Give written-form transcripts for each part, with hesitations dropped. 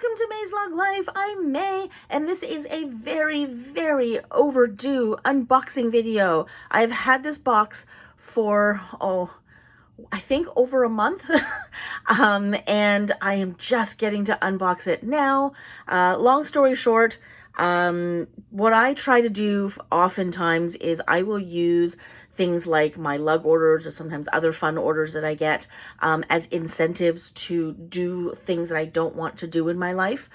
Welcome to May's Lug Life. I'm May, and this is a very, very overdue unboxing video. I've had this box for, I think over a month, and I am just getting to unbox it now. Long story short, what I try to do oftentimes is I will use things like my lug orders or sometimes other fun orders that I get as incentives to do things that I don't want to do in my life,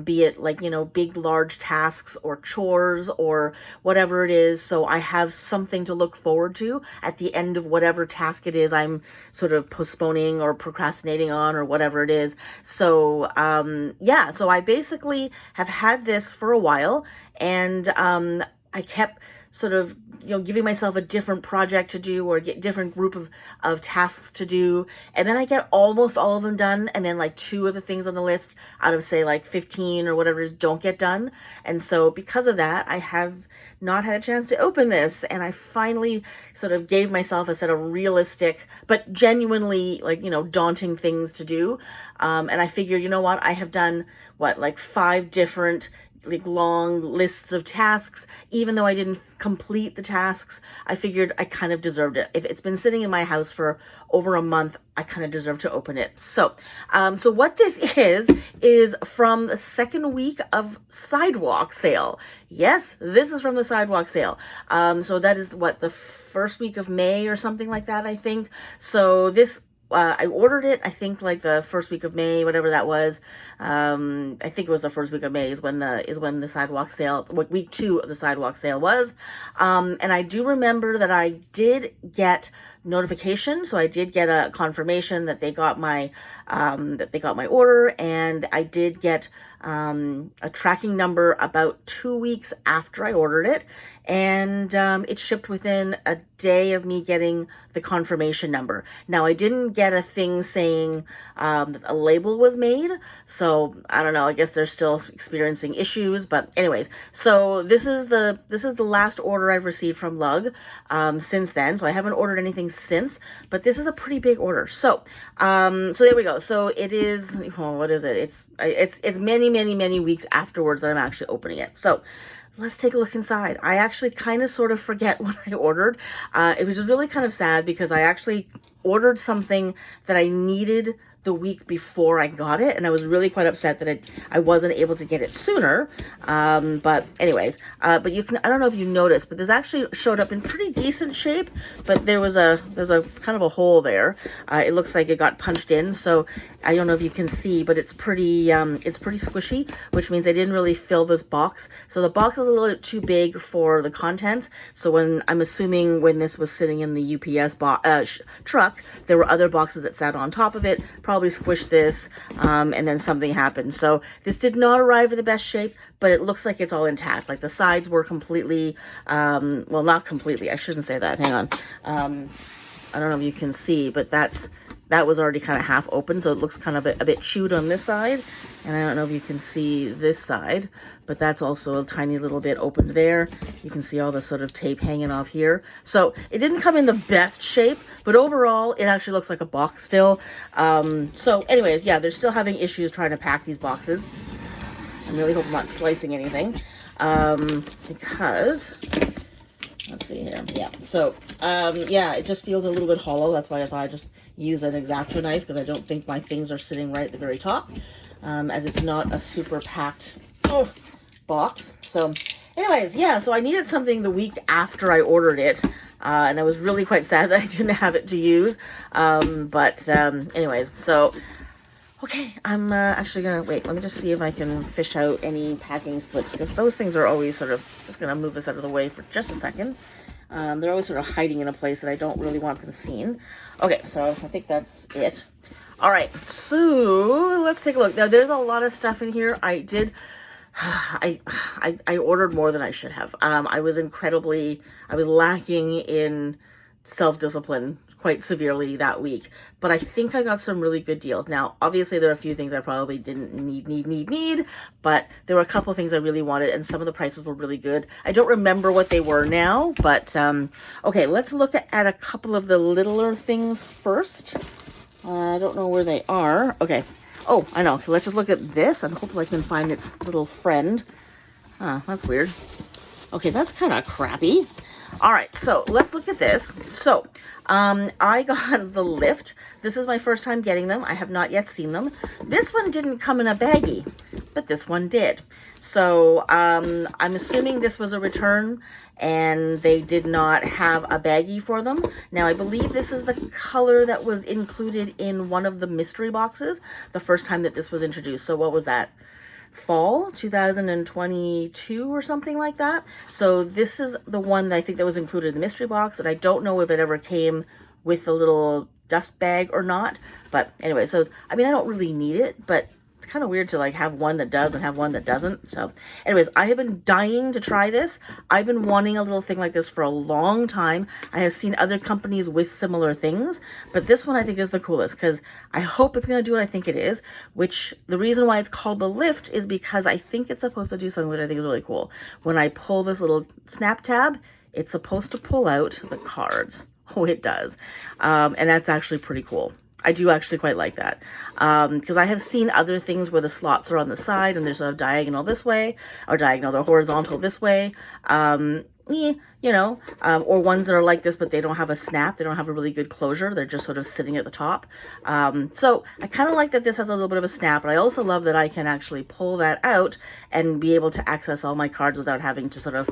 be it like, big, large tasks or chores or whatever it is. So I have something to look forward to at the end of whatever task it is I'm sort of postponing or procrastinating on or whatever it is. So yeah, so I basically have had this for a while, and I kept sort of, giving myself a different project to do or get different group of tasks to do. And then I get almost all of them done. And then like 2 of the things on the list out of say like 15 or whatever it is don't get done. And so because of that, I have not had a chance to open this. And I finally sort of gave myself a set of realistic, but genuinely daunting things to do. And I figured, you know what, I have done like 5 different long lists of tasks. Even though I didn't complete the tasks, I figured I kind of deserved it. If it's been sitting in my house for over a month, I kind of deserve to open it. So what this is from the second week of Sidewalk Sale. Yes, this is from the Sidewalk Sale. So that is the first week of May or something like that, I think. So this I ordered it, I think like the first week of May, whatever that was. I think it was the first week of May is when the Sidewalk Sale, week 2 of the Sidewalk Sale was. And I do remember that I did get notification. So I did get a confirmation that they got my order, and I did get a tracking number about 2 weeks after I ordered it, and it shipped within a day of me getting the confirmation number. Now I didn't get a thing saying that a label was made, so I don't know, I guess they're still experiencing issues, but anyways, so this is the last order I've received from Lug since then. So I haven't ordered anything since, but this is a pretty big order. So there we go. So it is, what is it? It's many weeks afterwards that I'm actually opening it. So let's take a look inside. I actually kind of sort of forget what I ordered. It was just really kind of sad because I actually ordered something that I needed the week before I got it, and I was really quite upset that I wasn't able to get it sooner. But anyways, but I don't know if you noticed, but this actually showed up in pretty decent shape, but there's a kind of a hole there. It looks like it got punched in, so I don't know if you can see, but it's pretty squishy, which means I didn't really fill this box. So the box is a little bit too big for the contents. So I'm assuming when this was sitting in the UPS truck, there were other boxes that sat on top of it, probably squished this, and then something happened. So this did not arrive in the best shape, but it looks like it's all intact. Like the sides were completely, well, not completely, I shouldn't say that, hang on. I don't know if you can see, but that was already kind of half open, so it looks kind of a bit chewed on this side. And I don't know if you can see this side, but that's also a tiny little bit opened there. You can see all the sort of tape hanging off here. So it didn't come in the best shape, but overall it actually looks like a box still. So anyways, yeah, they're still having issues trying to pack these boxes. I really hope I'm not slicing anything, because let's see here. Yeah, so yeah, it just feels a little bit hollow. That's why I thought I'd just use an X-Acto knife, because I don't think my things are sitting right at the very top, as it's not a super packed box. So anyways, yeah, so I needed something the week after I ordered it, and I was really quite sad that I didn't have it to use. But anyways, so okay, I'm actually gonna wait. Let me just see if I can fish out any packing slips, because those things are always sort of, just gonna move this out of the way for just a second. They're always sort of hiding in a place that I don't really want them seen. Okay, so I think that's it. All right, so let's take a look. Now, there's a lot of stuff in here. I ordered more than I should have. I was lacking in self-discipline quite severely that week, but I think I got some really good deals. Now, obviously, there are a few things I probably didn't need, but there were a couple of things I really wanted, and some of the prices were really good. I don't remember what they were now, but okay, let's look at a couple of the littler things first. I don't know where they are. Okay, Oh, I know. Let's just look at this and hopefully I can find its little friend. That's weird. Okay, that's kind of crappy. All right, so let's look at this. So, I got the Lift. This is my first time getting them. I have not yet seen them. This one didn't come in a baggie, but this one did. So, I'm assuming this was a return and they did not have a baggie for them. Now, I believe this is the color that was included in one of the mystery boxes the first time that this was introduced. So, what was that? Fall 2022 or something like that. So this is the one that I think that was included in the mystery box, and I don't know if it ever came with a little dust bag or not. But anyway, so I mean, I don't really need it, but it's kind of weird to like have one that does and have one that doesn't. So anyways, I have been dying to try this. I've been wanting a little thing like this for a long time. I have seen other companies with similar things, but this one I think is the coolest because I hope it's going to do what I think it is, which the reason why it's called the Lift is because I think it's supposed to do something which I think is really cool. When I pull this little snap tab, it's supposed to pull out the cards. Oh, it does. And that's actually pretty cool. I do actually quite like that because I have seen other things where the slots are on the side and they're sort of diagonal this way or diagonal, they're horizontal this way, or ones that are like this, but they don't have a snap. They don't have a really good closure. They're just sort of sitting at the top. So I kind of like that this has a little bit of a snap, but I also love that I can actually pull that out and be able to access all my cards without having to sort of,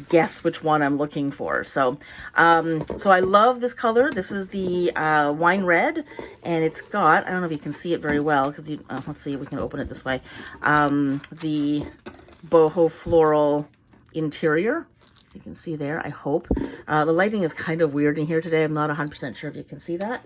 guess which one I'm looking for. So I love this color. This is the wine red, and it's got, I don't know if you can see it very well because let's see if we can open it this way. The boho floral interior. You can see there, I hope. The lighting is kind of weird in here today. I'm not 100% sure if you can see that.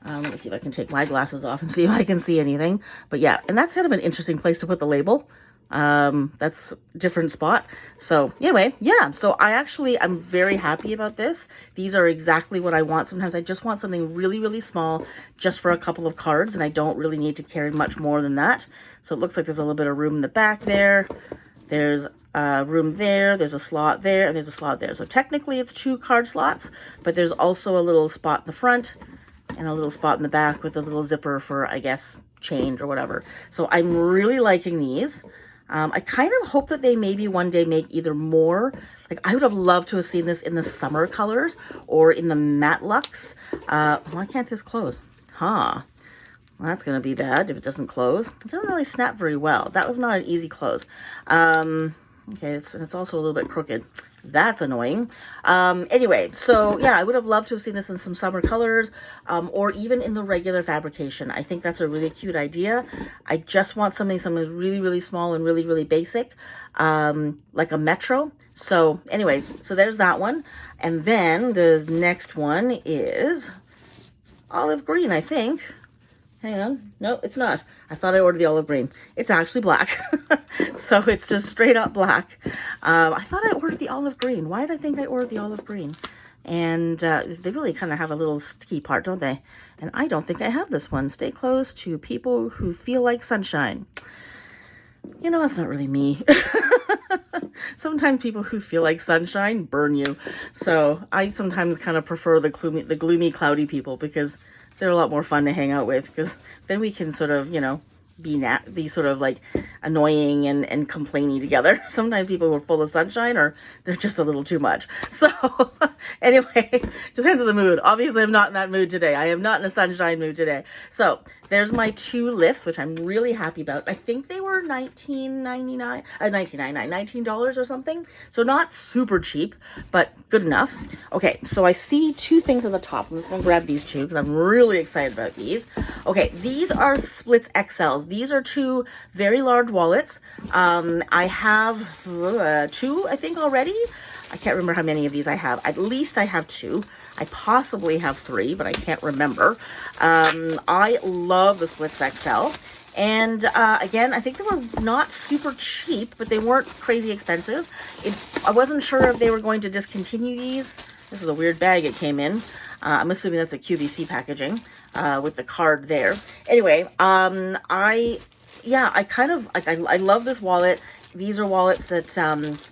Let me see if I can take my glasses off and see if I can see anything. But yeah, and that's kind of an interesting place to put the label. That's a different spot. So anyway, yeah, so I'm very happy about this. These are exactly what I want. Sometimes I just want something really, really small just for a couple of cards, and I don't really need to carry much more than that. So it looks like there's a little bit of room in the back there. There's room there, there's a slot there, and there's a slot there. So technically it's 2 card slots, but there's also a little spot in the front and a little spot in the back with a little zipper for, I guess, change or whatever. So I'm really liking these. I kind of hope that they maybe one day make either more. Like, I would have loved to have seen this in the summer colors or in the matte luxe. Why can't this close? Well, that's going to be bad if it doesn't close. It doesn't really snap very well. That was not an easy close. Okay, it's also a little bit crooked. That's annoying. Anyway, so yeah, I would have loved to have seen this in some summer colors, or even in the regular fabrication. I think that's a really cute idea. I just want something really, really small and really, really basic, like a Metro. So anyways, so there's that one. And then the next one is olive green, I think. Hang on. No, it's not. I thought I ordered the olive green. It's actually black. So it's just straight up black. I thought I ordered the olive green. Why did I think I ordered the olive green? And they really kind of have a little sticky part, don't they? And I don't think I have this one. Stay close to people who feel like sunshine. That's not really me. Sometimes people who feel like sunshine burn you. So I sometimes kind of prefer the gloomy, cloudy people because they're a lot more fun to hang out with, because then we can sort of, be sort of like annoying and complaining together. Sometimes people who are full of sunshine they're just a little too much. So anyway, depends on the mood. Obviously, I'm not in that mood today. I am not in a sunshine mood today. So there's my 2 lifts, which I'm really happy about. I think they were $19 or something. So not super cheap, but good enough. Okay, so I see 2 things on the top. I'm just going to grab these 2 because I'm really excited about these. Okay, these are Splits XLs. These are 2 very large wallets. I have 2, I think, already. I can't remember how many of these I have. At least I have 2. I possibly have 3, but I can't remember. I love the Splits XL. And again, I think they were not super cheap, but they weren't crazy expensive. I wasn't sure if they were going to discontinue these. This is a weird bag it came in. I'm assuming that's a QVC packaging with the card there. Anyway, I love this wallet. these are wallets that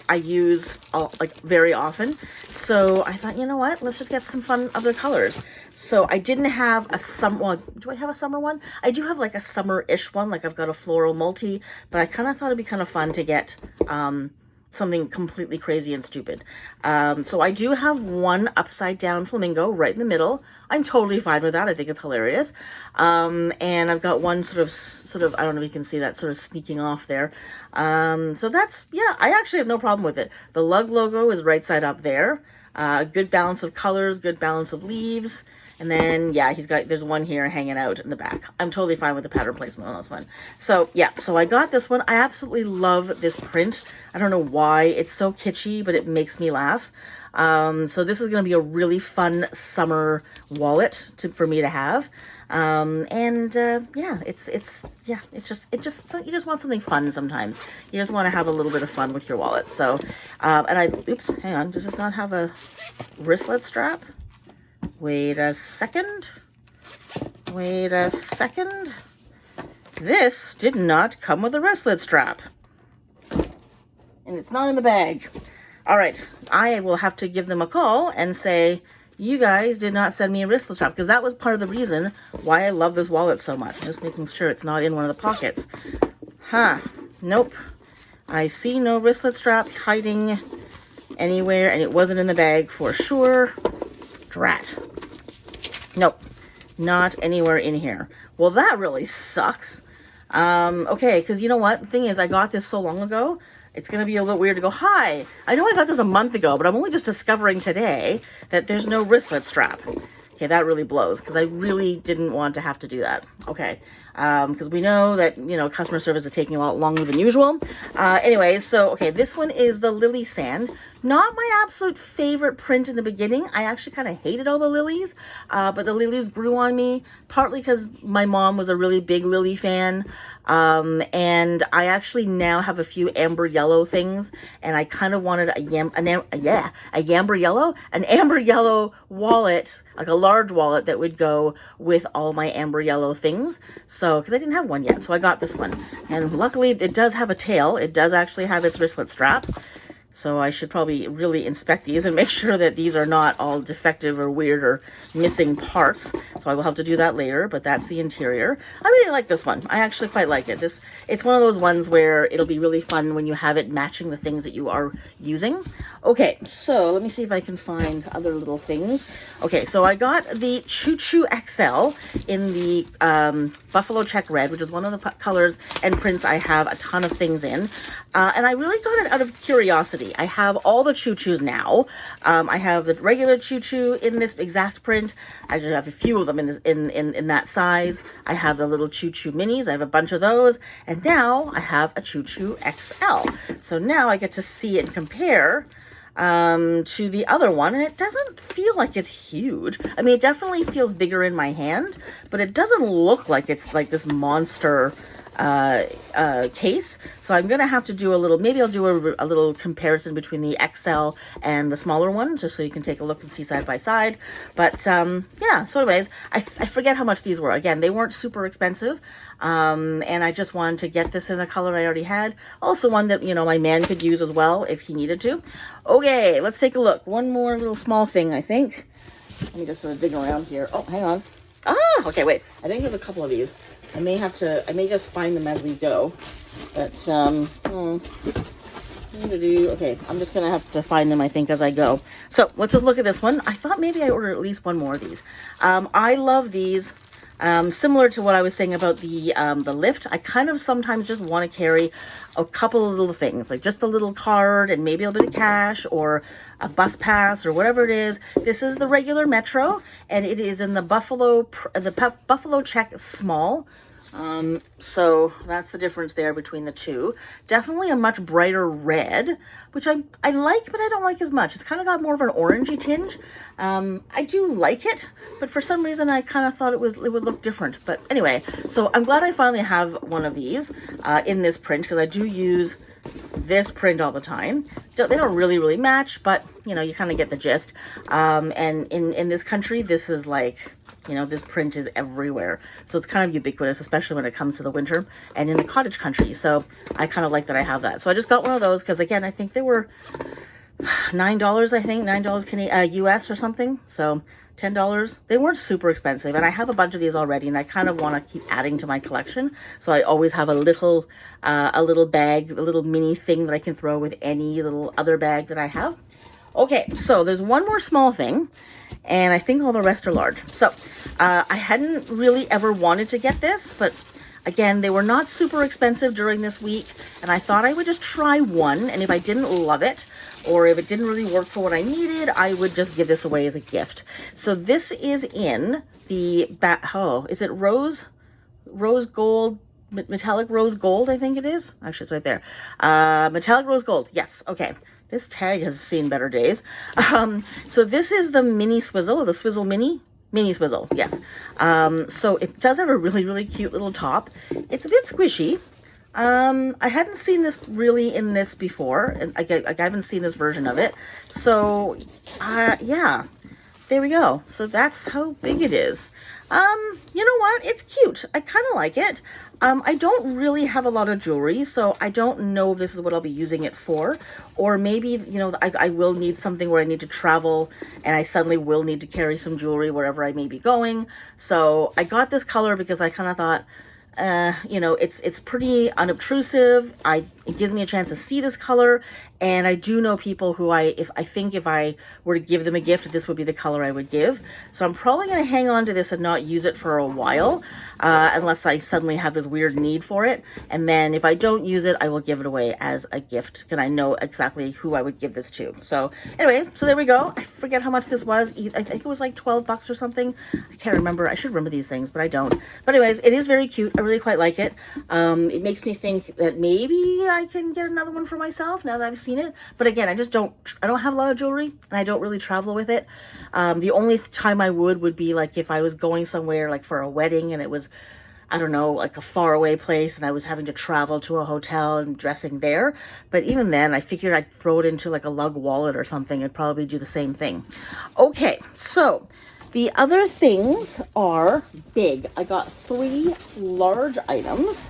I use like very often. So I thought, you know what, let's just get some fun other colors. So I didn't have a summer one. Do I have a summer one? I do have like a summer-ish one, like I've got a floral multi, but I kind of thought it'd be kind of fun to get something completely crazy and stupid. So I do have one upside down flamingo right in the middle. I'm totally fine with that. I think it's hilarious. And I've got one sort of, I don't know if you can see that sort of sneaking off there. So that's, yeah, I actually have no problem with it. The Lug logo is right side up there. Good balance of colors, good balance of leaves. And then, yeah, there's one here hanging out in the back. I'm totally fine with the pattern placement on this one. So, yeah, so I got this one. I absolutely love this print. I don't know why. It's so kitschy, but it makes me laugh. So this is going to be a really fun summer wallet for me to have. Yeah, you just want something fun sometimes. You just want to have a little bit of fun with your wallet. So, oops, hang on. Does this not have a wristlet strap? Wait a second. This did not come with a wristlet strap. And it's not in the bag. All right, I will have to give them a call and say, you guys did not send me a wristlet strap, because that was part of the reason why I love this wallet so much. Just making sure it's not in one of the pockets. Nope. I see no wristlet strap hiding anywhere, and it wasn't in the bag for sure. Drat. Nope, not anywhere in here. Well, that really sucks. Okay, because you know what? The thing is, I got this so long ago, it's going to be a little weird to go, hi, I know I got this a month ago, but I'm only just discovering today that there's no wristlet strap. Okay, that really blows, because I really didn't want to have to do that. Okay, because we know that, you know, customer service is taking a lot longer than usual. Anyways, so, okay, this one is the Lily Sand. Not my absolute favorite print in the beginning. I actually kind of hated all the lilies, but the lilies grew on me, partly because my mom was a really big lily fan, and I actually now have a few amber yellow things, and I kind of wanted an amber yellow wallet, like a large wallet that would go with all my amber yellow things. So, because I didn't have one yet, so I got this one, and luckily it does have a tail. It does actually have its wristlet strap. So I should probably really inspect these and make sure that these are not all defective or weird or missing parts. So I will have to do that later, but that's the interior. I really like this one. I actually quite like it. It's one of those ones where it'll be really fun when you have it matching the things that you are using. Okay, so let me see if I can find other little things. Okay, so I got the Choo Choo XL in the Buffalo Check Red, which is one of the colors and prints I have a ton of things in. And I really got it out of curiosity. I have all the Choo Choos now. I have the regular Choo Choo in this exact print. I just have a few of them in that size. I have the little Choo Choo minis. I have a bunch of those. And now I have a Choo Choo XL. So now I get to see it and compare to the other one, and it doesn't feel like it's huge. I mean, it definitely feels bigger in my hand, but it doesn't look like it's like this monster case. So I'm gonna have to do maybe I'll do a little comparison between the XL and the smaller one, just so you can take a look and see side by side. But yeah, so anyways, I forget how much these were. Again, they weren't super expensive, and I just wanted to get this in a color I already had, also one that, you know, my man could use as well if he needed to. Okay, let's take a look. One more little small thing, I think. Let me just sort of dig around here. Oh, hang on. Okay, wait, I think there's a couple of these. I may just find them as we go, but, okay, I'm just gonna have to find them, I think, as I go. So, let's just look at this one. I thought maybe I ordered at least one more of these. I love these. Similar to what I was saying about the lift, I kind of sometimes just want to carry a couple of little things, like just a little card and maybe a bit of cash or a bus pass or whatever it is. This is the regular Metro, and it is in the Buffalo Check Small. So that's the difference there between the two. Definitely a much brighter red, which I like, but I don't like as much. It's kind of got more of an orangey tinge. I do like it, but for some reason I kind of thought it would look different. But anyway, so I'm glad I finally have one of these in this print, because I do use this print all the time. They don't really match, but you know, you kind of get the gist. And in this country, this is like, you know, this print is everywhere. So it's kind of ubiquitous, especially when it comes to the winter and in the cottage country. So I kind of like that I have that. So I just got one of those because, again, I think they were $9, I think, $9 Canadian, US or something. So $10. They weren't super expensive, and I have a bunch of these already, and I kind of want to keep adding to my collection. So I always have a little bag, a little mini thing that I can throw with any little other bag that I have. Okay, so there's one more small thing, and I think all the rest are large. So I hadn't really ever wanted to get this, but again, they were not super expensive during this week, and I thought I would just try one, and if I didn't love it, or if it didn't really work for what I needed, I would just give this away as a gift. So this is in the, is it rose gold, metallic rose gold, I think it is. Actually, it's right there. Metallic rose gold, yes, okay. This tag has seen better days. So this is the mini swizzle, the swizzle mini swizzle, yes. So it does have a really cute little top. It's a bit squishy. I hadn't seen this really in this before, and I haven't seen this version of it. So, yeah, there we go. So that's how big it is. You know what? It's cute. I kind of like it. I don't really have a lot of jewelry, so I don't know if this is what I'll be using it for. Or maybe, you know, I will need something where I need to travel and I suddenly will need to carry some jewelry wherever I may be going. So I got this color because I kind of thought, you know, it's pretty unobtrusive. It gives me a chance to see this color, and I do know people who if I were to give them a gift, this would be the color I would give. So I'm probably going to hang on to this and not use it for a while, unless I suddenly have this weird need for it. And then if I don't use it, I will give it away as a gift, because I know exactly who I would give this to. So anyway, so there we go. I forget how much this was. I think it was like 12 bucks or something. I can't remember. I should remember these things, but I don't. But anyways, it is very cute. I really quite like it. It makes me think that maybe I can get another one for myself now that I've seen it. But again, I don't have a lot of jewelry, and I don't really travel with it. The only time I would be like if I was going somewhere like for a wedding and it was, I don't know, like a faraway place, and I was having to travel to a hotel and dressing there. But even then, I figured I'd throw it into like a lug wallet or something. It'd probably do the same thing. Okay, so the other things are big. I got 3 large items.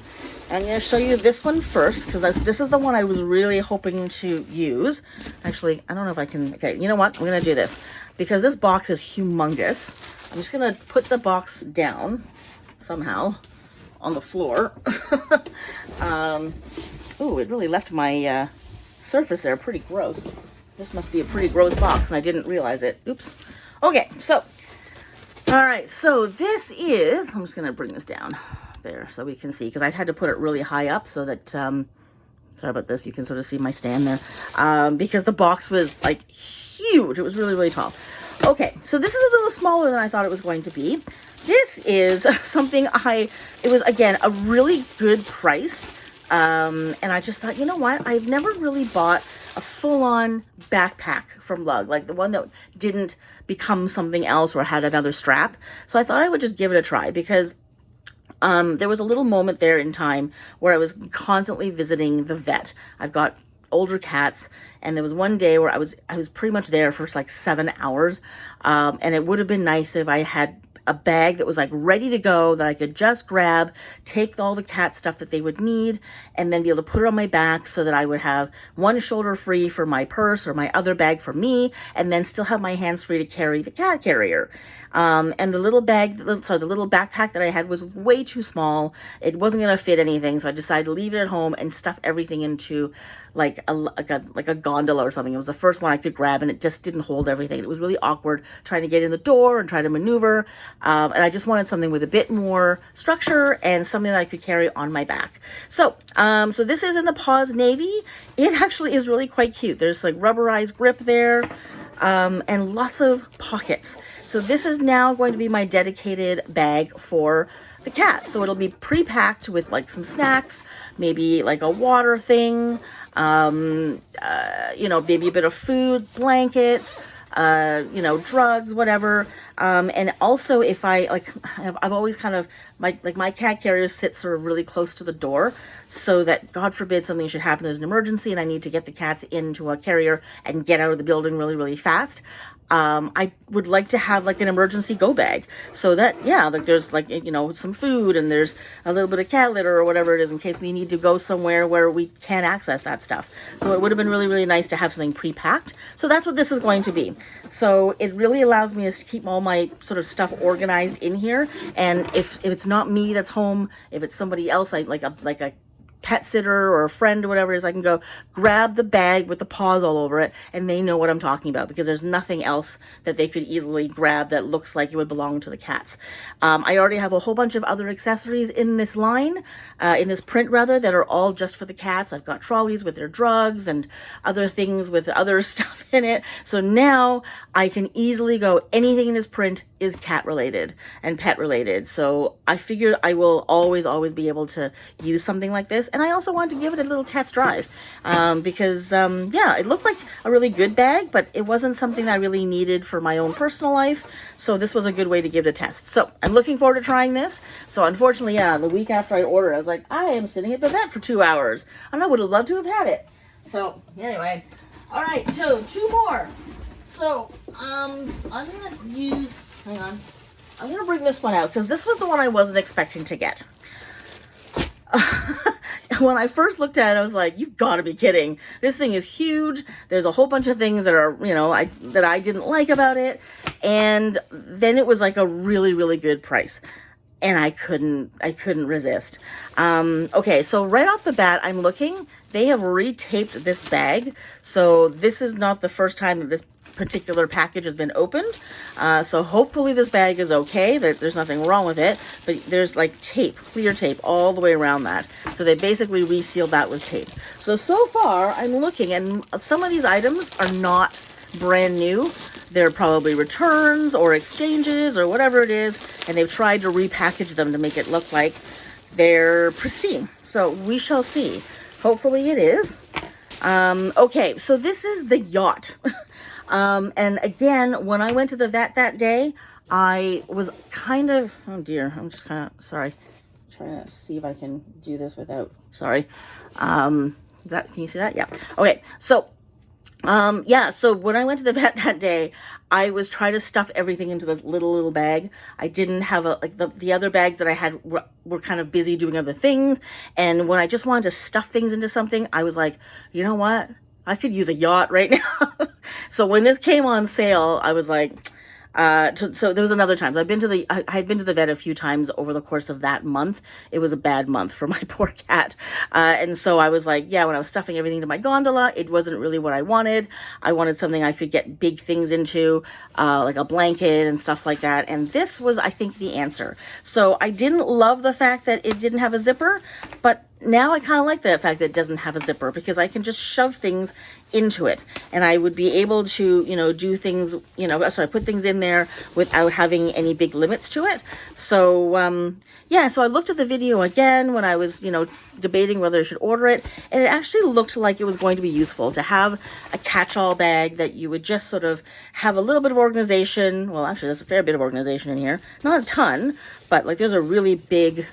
I'm going to show you this one first, because this is the one I was really hoping to use. Actually, I don't know if I can. Okay, you know what? I'm going to do this, because this box is humongous. I'm just going to put the box down somehow on the floor. Oh, it really left my surface there pretty gross. This must be a pretty gross box, and I didn't realize it. Oops. Okay, so, all right, so this is, I'm just going to bring this down there so we can see, because I had to put it really high up so that, sorry about this, you can sort of see my stand there, because the box was like huge. It was really tall. Okay, so this is a little smaller than I thought it was going to be. This is something it was, again, a really good price, and I just thought, you know what, I've never really bought a full-on backpack from Lug, like the one that didn't become something else or had another strap. So I thought I would just give it a try, because there was a little moment there in time where I was constantly visiting the vet. I've got older cats, and there was one day where I was pretty much there for like 7 hours, and it would have been nice if I had a bag that was like ready to go, that I could just grab, take all the cat stuff that they would need, and then be able to put it on my back so that I would have one shoulder free for my purse or my other bag for me, and then still have my hands free to carry the cat carrier. And the little backpack that I had was way too small. It wasn't going to fit anything, so I decided to leave it at home and stuff everything into like a gondola or something. It was the first one I could grab, and it just didn't hold everything. It was really awkward trying to get in the door and try to maneuver. And I just wanted something with a bit more structure and something that I could carry on my back. So, so this is in the Paws Navy. It actually is really quite cute. There's like rubberized grip there, and lots of pockets. So this is now going to be my dedicated bag for the cat. So it'll be pre-packed with like some snacks, maybe like a water thing, you know, maybe a bit of food, blankets, you know, drugs, whatever. And also if I've always kind of, my cat carrier sits sort of really close to the door, so that God forbid something should happen, there's an emergency and I need to get the cats into a carrier and get out of the building really, really fast. I would like to have like an emergency go bag, so that, yeah, like there's like, you know, some food and there's a little bit of cat litter or whatever it is in case we need to go somewhere where we can't access that stuff. So it would have been really, really nice to have something pre-packed. So that's what this is going to be. So it really allows me to keep all my sort of stuff organized in here. And if it's not me that's home, if it's somebody else, like a pet sitter or a friend or whatever it is, I can go grab the bag with the paws all over it and they know what I'm talking about, because there's nothing else that they could easily grab that looks like it would belong to the cats. I already have a whole bunch of other accessories in this line, in this print rather, that are all just for the cats. I've got trolleys with their drugs and other things with other stuff in it. So now I can easily go, anything in this print is cat related and pet related. So I figured I will always be able to use something like this. And I also wanted to give it a little test drive, because yeah, it looked like a really good bag, but it wasn't something that I really needed for my own personal life. So this was a good way to give it a test. So I'm looking forward to trying this. So unfortunately, yeah, the week after I ordered, I was like, I am sitting at the vet for 2 hours and I would have loved to have had it. So anyway, all right, so 2 more. So I'm gonna use, hang on, I'm gonna bring this one out because this was the one I wasn't expecting to get. When I first looked at it, I was like, you've got to be kidding. This thing is huge. There's a whole bunch of things that are, you know, that I didn't like about it. And then it was like a really, really good price. And I couldn't resist. Okay, so right off the bat, I'm looking. They have retaped this bag. So this is not the first time that this particular package has been opened. So hopefully this bag is okay. There's nothing wrong with it. But there's like tape, clear tape, all the way around that. So they basically resealed that with tape. So far, I'm looking, and some of these items are not brand new. They're probably returns or exchanges or whatever it is, and they've tried to repackage them to make it look like they're pristine. So we shall see. Hopefully it is. Okay, so this is the Yacht. And again, when I went to the vet that day, I was kind of, oh dear, I'm just kind of, sorry, trying to see if I can do this without, sorry. Can you see that? Yeah. Okay, so yeah, so when I went to the vet that day, I was trying to stuff everything into this little bag. I didn't have the other bags that I had were kind of busy doing other things. And when I just wanted to stuff things into something, I was like, you know what? I could use a Yacht right now. So when this came on sale, I was like, so there was another time. So I had been to the vet a few times over the course of that month. It was a bad month for my poor cat. And so I was like, yeah, when I was stuffing everything into my gondola, it wasn't really what I wanted. I wanted something I could get big things into, like a blanket and stuff like that. And this was, I think, the answer. So I didn't love the fact that it didn't have a zipper, but now I kind of like the fact that it doesn't have a zipper, because I can just shove things into it and I would be able to, you know, do things, you know, so I put things in there without having any big limits to it. So, yeah, so I looked at the video again when I was, you know, debating whether I should order it, and it actually looked like it was going to be useful to have a catch-all bag that you would just sort of have a little bit of organization. Well, actually, there's a fair bit of organization in here. Not a ton, but like there's a really big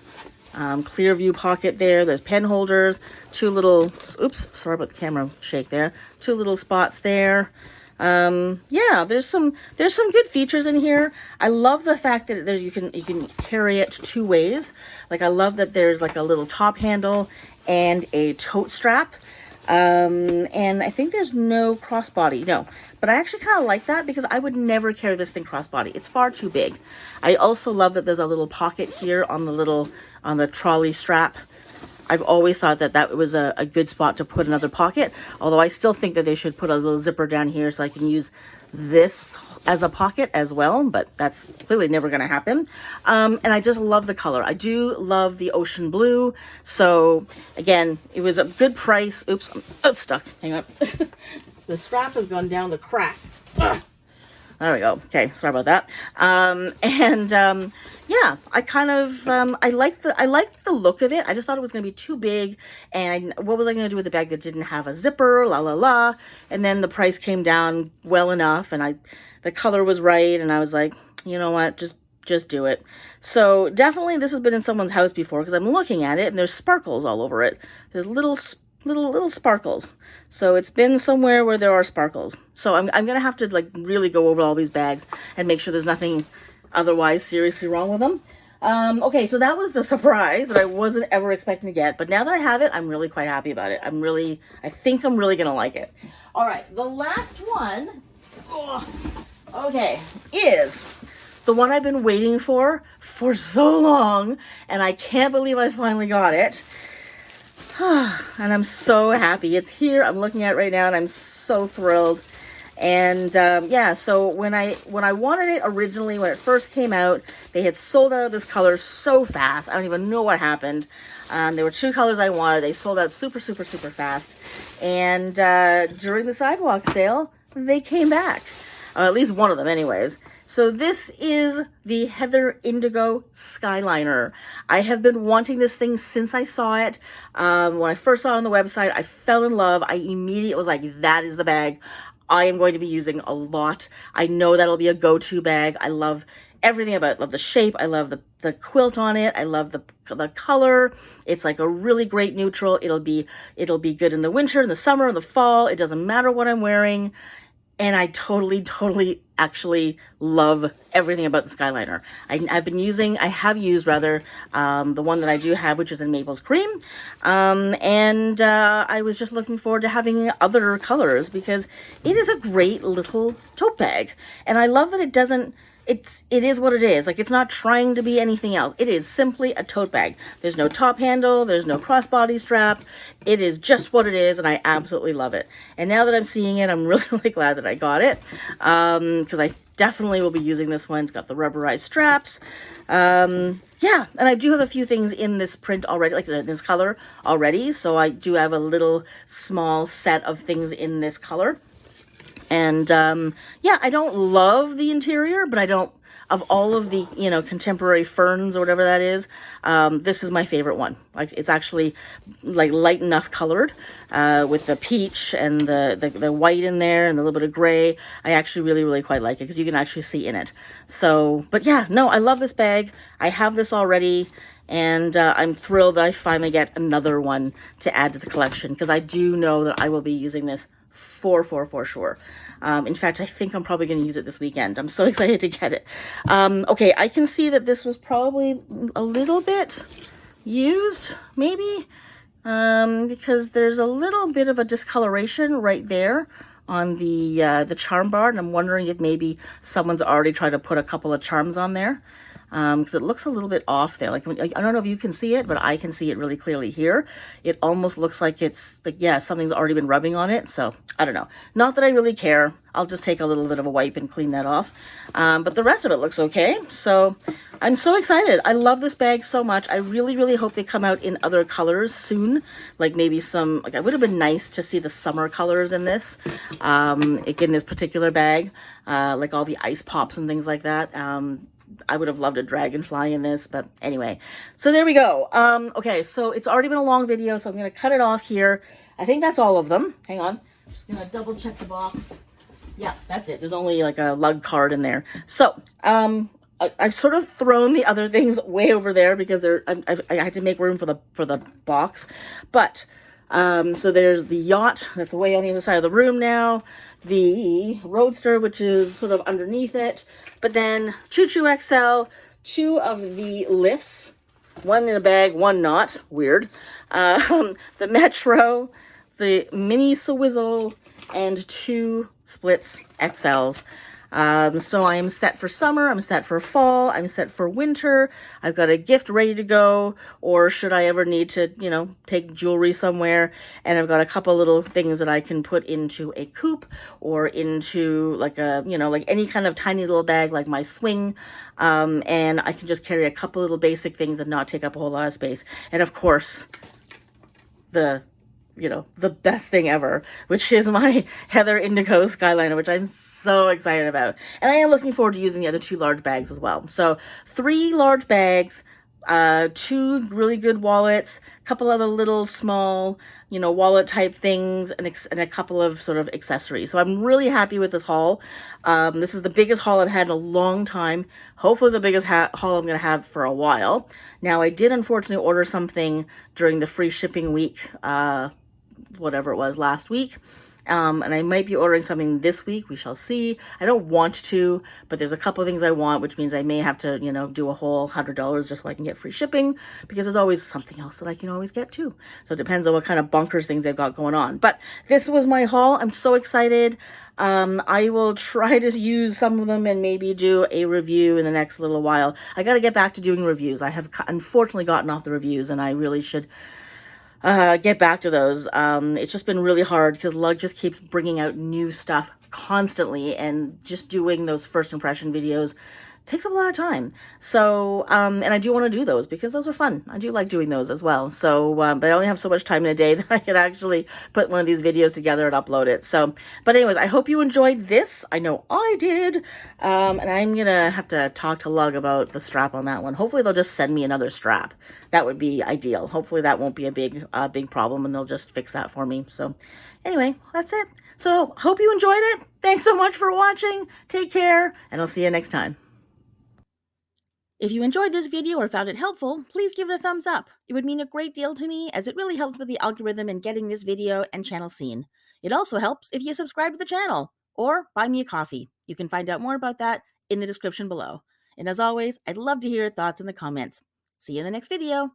clear view pocket there. There's pen holders, 2 little, oops, sorry about the camera shake there, 2 little spots there. Yeah, there's some good features in here. I love the fact that you can carry it 2 ways. Like I love that there's like a little top handle and a tote strap. And I think there's no crossbody, no, but I actually kind of like that because I would never carry this thing crossbody. It's far too big. I also love that there's a little pocket here on the trolley strap. I've always thought that that was a good spot to put another pocket, although I still think that they should put a little zipper down here so I can use this as a pocket as well, but that's clearly never going to happen. And I just love the color. I do love the ocean blue. So again, it was a good price. Oops, I'm stuck. Hang on. The strap has gone down the crack. Ugh. There we go. Okay, sorry about that. Yeah, I kind of I liked the look of it. I just thought it was going to be too big, and what was I going to do with a bag that didn't have a zipper? La la la. And then the price came down well enough, and the color was right, and I was like, you know what, just do it. So definitely this has been in someone's house before, because I'm looking at it and there's sparkles all over it. There's little sparkles. So it's been somewhere where there are sparkles. So I'm gonna have to like really go over all these bags and make sure there's nothing otherwise seriously wrong with them. Okay, so that was the surprise that I wasn't ever expecting to get, but now that I have it, I'm really quite happy about it. I think I'm really gonna like it. All right, the last one, okay, is the one I've been waiting for so long, and I can't believe I finally got it. And I'm so happy. It's here. I'm looking at it right now, and I'm so thrilled. And yeah, so when I wanted it originally, when it first came out, they had sold out of this color so fast. I don't even know what happened. There were 2 colors I wanted. They sold out super fast. And during the sidewalk sale, they came back. At least one of them anyways. So this is the Heather Indigo Skyliner. I have been wanting this thing since I saw it. When I first saw it on the website, I fell in love. I immediately was like, that is the bag I am going to be using a lot. I know that'll be a go-to bag. I love everything about it. I love the shape. I love the quilt on it. I love the color. It's like a really great neutral. It'll be good in the winter, in the summer, in the fall. It doesn't matter what I'm wearing. And I totally actually love everything about the Skyliner. I have used the one that I do have, which is in Maples Cream. And I was just looking forward to having other colors, because it is a great little tote bag. And I love that it is what it is. Like, it's not trying to be anything else. It is simply a tote bag. There's no top handle. There's no crossbody strap. It is just what it is, and I absolutely love it. And now that I'm seeing it, I'm really glad that I got it, because I definitely will be using this one. It's got the rubberized straps. Yeah, and I do have a few things in this print already, like this color already. So I do have a little small set of things in this color. And yeah, I don't love the interior, but of all of the, contemporary ferns or whatever that is, this is my favorite one. Like, it's actually like light enough colored, with the peach and the white in there and a little bit of gray. I actually really quite like it, because you can actually see in it. So, but yeah, no, I love this bag. I have this already. And I'm thrilled that I finally get another one to add to the collection, because I do know that I will be using this for sure. In fact, I think I'm probably going to use it this weekend. I'm so excited to get it. Okay, I can see that this was probably a little bit used, maybe, because there's a little bit of a discoloration right there on the charm bar, and I'm wondering if maybe someone's already tried to put a couple of charms on there. Because it looks a little bit off there. Like, I don't know if you can see it, but I can see it really clearly here. It almost looks like it's, like, yeah, something's already been rubbing on it. So, I don't know. Not that I really care. I'll just take a little bit of a wipe and clean that off. But the rest of it looks okay. So, I'm so excited. I love this bag so much. I really hope they come out in other colors soon. Like, maybe some, like, it would have been nice to see the summer colors in this. In this particular bag. Like all the ice pops and things like that. I would have loved a dragonfly in this, but anyway. So there we go. Okay, so it's already been a long video, so I'm going to cut it off here. I think that's all of them. Hang on. I'm just going to double check the box. Yeah, that's it. There's only like a lug card in there. So, I've sort of thrown the other things way over there, because I had to make room for the box. But, so there's the Yacht that's way on the other side of the room now. The Roadster, which is sort of underneath it. But then Choo Choo XL, 2 of the lifts, one in a bag, one not, weird. The Metro, the Mini Swizzle, and 2 Splits XLs. So I am set for summer, I'm set for fall, I'm set for winter. I've got a gift ready to go, or should I ever need to, take jewelry somewhere. And I've got a couple little things that I can put into a coupe, or into like a, like any kind of tiny little bag, like my swing. And I can just carry a couple little basic things and not take up a whole lot of space. And of course, the best thing ever, which is my Heather Indigo Skyliner, which I'm so excited about. And I am looking forward to using the other 2 large bags as well. So 3 large bags, two really good wallets, a couple other little small, wallet type things, and a couple of sort of accessories. So I'm really happy with this haul. This is the biggest haul I've had in a long time. Hopefully the biggest haul I'm going to have for a while. Now, I did unfortunately order something during the free shipping week, whatever it was last week. And I might be ordering something this week. We shall see. I don't want to, but there's a couple of things I want, which means I may have to, do a whole $100 just so I can get free shipping, because there's always something else that I can always get too. So it depends on what kind of bonkers things they've got going on. But this was my haul. I'm so excited. I will try to use some of them and maybe do a review in the next little while. I got to get back to doing reviews. I have unfortunately gotten off the reviews, and I really should get back to those. It's just been really hard because Lug just keeps bringing out new stuff constantly, and just doing those first impression videos takes up a lot of time. So, and I do want to do those because those are fun. I do like doing those as well. So, but I only have so much time in a day that I can actually put one of these videos together and upload it. So, but anyways, I hope you enjoyed this. I know I did. And I'm going to have to talk to Lug about the strap on that one. Hopefully they'll just send me another strap. That would be ideal. Hopefully that won't be a big problem, and they'll just fix that for me. So anyway, that's it. So hope you enjoyed it. Thanks so much for watching. Take care, and I'll see you next time. If you enjoyed this video or found it helpful, please give it a thumbs up. It would mean a great deal to me, as it really helps with the algorithm in getting this video and channel seen. It also helps if you subscribe to the channel or buy me a coffee. You can find out more about that in the description below. And as always, I'd love to hear your thoughts in the comments. See you in the next video.